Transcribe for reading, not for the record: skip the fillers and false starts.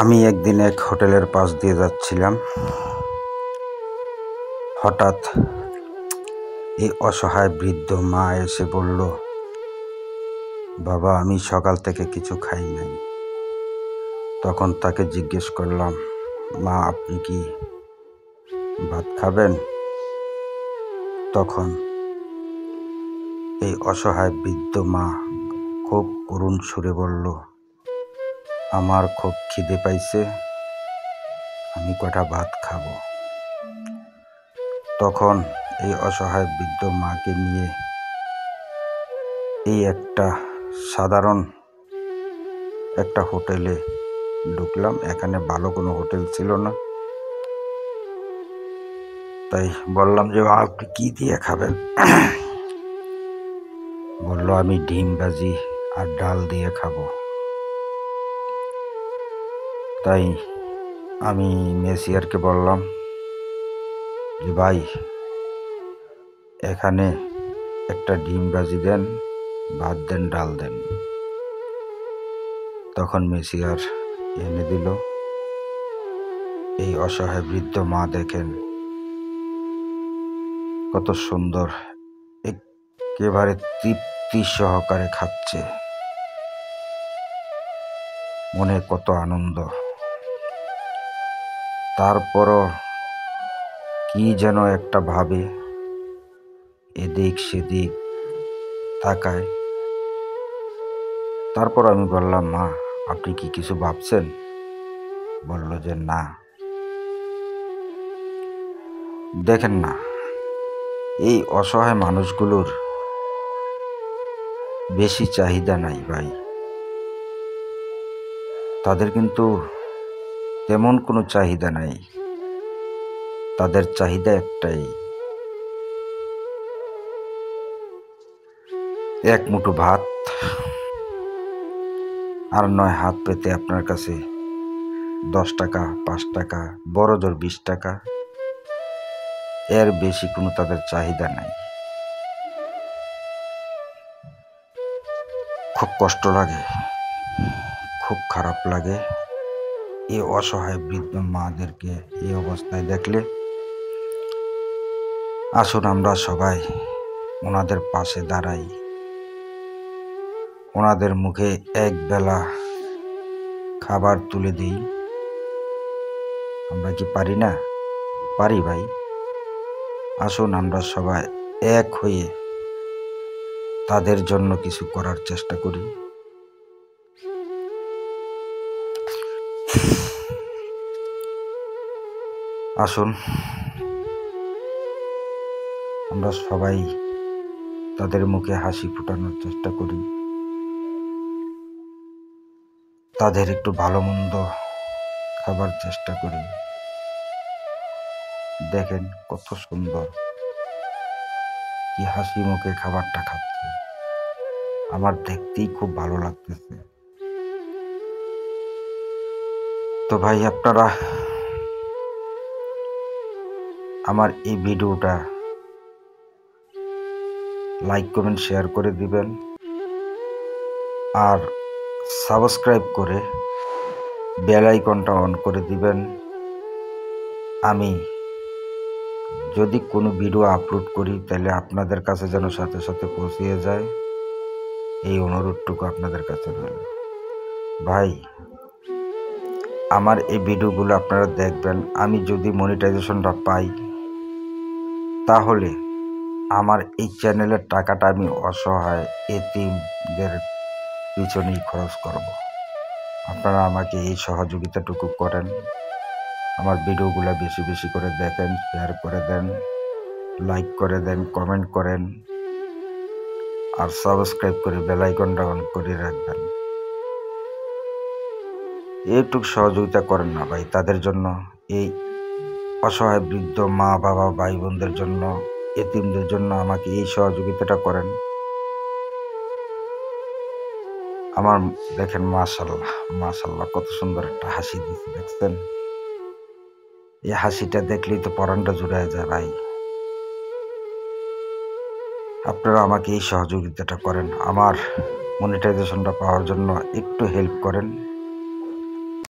আমি একদিন এক হোটেলের পাশ দিয়ে যাচ্ছিলাম। হঠাৎ এই অসহায় বৃদ্ধ মা এসে বলল, বাবা আমি সকাল থেকে কিছু খাই নাই। তখন তাকে জিজ্ঞেস করলাম, মা আপনি কি ভাত খাবেন? তখন এই অসহায় বৃদ্ধ মা খুব করুণ সুরে বলল, আমার খুব খিদে পাইছে, আমি কটা ভাত খাবো। তখন এই অসহায় বৃদ্ধ মাকে নিয়ে এই সাধারণ একটা হোটেলে ঢুকলাম। এখানে ভালো কোনো হোটেল ছিল না, তাই বললাম যে আপনি কি দিয়ে খাবেন? বলল আমি ডিম ভাজি আর ডাল দিয়ে খাবো। তাই আমি মেসিয়ারকে বললাম যে ভাই এখানে একটা ডিম ভাজি দেন, ভাত দেন, ডাল দেন। তখন মেসিয়ার এনে দিল। এই অসহায় বৃদ্ধ মা দেখেন কত সুন্দর, একেবারে তৃপ্তি সহকারে খাচ্ছে, মনে কত আনন্দ। তারপরও কি যেন একটা ভাবে, এদিক সেদিক তাকায়। তারপর আমি বললাম, মা আপনি কি কিছু ভাবছেন? বলল যে না। দেখেন না, এই অসহায় মানুষগুলোর বেশি চাহিদা নাই ভাই, তাদের কিন্তু তেমন কোনো চাহিদা নাই। তাদের চাহিদা একটাই, এক মুঠো ভাত, আর নয় হাত পেতে আপনার কাছে 10 টাকা, 5 টাকা, বড় জোর 20 টাকা, এর বেশি কোনো তাদের চাহিদা নাই। খুব কষ্ট লাগে, খুব খারাপ লাগে এই অসহায় বৃদ্ধ মাদেরকে এই অবস্থায় দেখলে। আসুন আমরা সবাই ওনাদের পাশে দাঁড়াই, ওনাদের মুখে এক বেলা খাবার তুলে দিই। আমরা কি পারি না? পারি ভাই। আসুন আমরা সবাই এক হয়ে তাদের জন্য কিছু করার চেষ্টা করি। আসুন আমরা সবাই তাদের মুখে হাসি ফোটানোর চেষ্টা করি, তাদের একটু ভালো মন্দ খাবার চেষ্টা করি। দেখেন কত সুন্দর, কি হাসি মুখে খাবারটা খাচ্ছে, আমার দেখতেই খুব ভালো লাগতেছে। তো ভাই আপনারা আমার এই ভিডিওটা লাইক কমেন্ট শেয়ার করে দিবেন, আর সাবস্ক্রাইব করে বেল আইকনটা অন করে দিবেন। আমি যদি কোনো ভিডিও আপলোড করি তাহলে আপনাদের কাছে যেন সাথে সাথে পৌঁছিয়ে যায়, এই অনুরোধটুকু আপনাদের কাছে রইল। ভাই আমার এই ভিডিওগুলো আপনারা দেখবেন, আমি যদি মনিটাইজেশনটা পাই তাহলে আমার এই চ্যানেলের টাকাটা আমি অসহায় এতিমদের পিছনেই খরচ করব। আপনারা আমাকে এই সহযোগিতাটুকু করেন, আমার ভিডিওগুলো বেশি বেশি করে দেখেন, শেয়ার করে দেন, লাইক করে দেন, কমেন্ট করেন, আর সাবস্ক্রাইব করে বেল আইকনটা অন করে রাখবেন। এইটুকু সহযোগিতা করেন না ভাই তাদের জন্য, এই অসহায় বৃদ্ধ মা বাবা ভাই বোনদের জন্য, এতিমদের জন্য আমাকে এই সহযোগিতাটা করেন। আমার দেখেন মাশাআল্লাহ মাশাআল্লাহ কত সুন্দর একটা হাসি দিচ্ছে, দেখছেন? এই হাসিটা দেখলেই তো পরানটা জুড়ায় যায় ভাই। আপনারা আমাকে এই সহযোগিতাটা করেন, আমার মনিটাইজেশনটা পাওয়ার জন্য একটু হেল্প করেন।